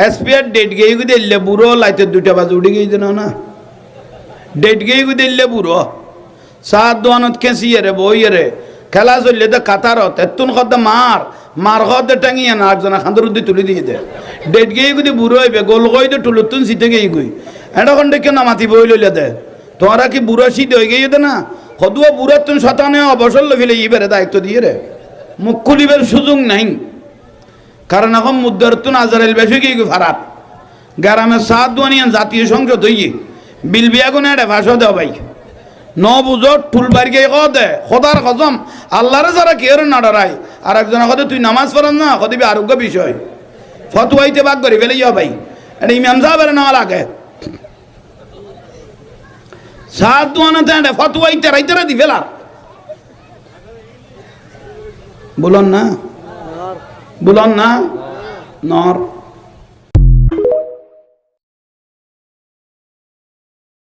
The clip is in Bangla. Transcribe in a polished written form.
এসপিআর ডেট গেয়ে দিলে বুড়ো লাইতে 2টা বাজে উঠে গিয়ে দিন না ডেট গেয়ে দিলে বুড়ো সাত দোয়ানত খেঁচিয়ে রে বইয়ে রে খেলা চললে তো কাতারত এতুন কত মার কত টাঙিয়ে না একজনা খান্দর উদ্দি তুলে দিয়ে দে ডেট গিয়ে যদি বুড়ো হইবে গোল কই তো টুলুতুন শীতে গিয়ে গুই এটা খন্ডে কেন মাতি বই লইলে দে তোমরা কি বুড়ো শীত হয়ে গিয়ে দে না সদুয়া বুড়ো তুন শতানে অবসর লইলে ইবেরে দায়িত্ব দিয়ে রে মুখ খুলিবের সুযোগ নাই কারণ এখন মুদ্রার তুন আজারেল বেশি গিয়ে খারাপ গ্রামের সাত দোয়ানিয়া জাতীয় সংসদ হইয়ে বিল বিয়া কোনে এটা ভাষা দেওয়া ভাই ন বুঝো টুলবার গিয়ে দে খোদার কসম আল্লাহরে যারা কেউ না ডরাই আর একজনের কথা তুই নামাজ পড়ান না কদিবি আরোগ্য বিষয় ফতুয়াইতে বাদ করি ফেলে যাও ভাই এটা ইমাম সাহেবের নেওয়া লাগে সাত দোয়ানাতে এটা ফতুয়াইতে রাইতে দি ফেলার বলুন না নর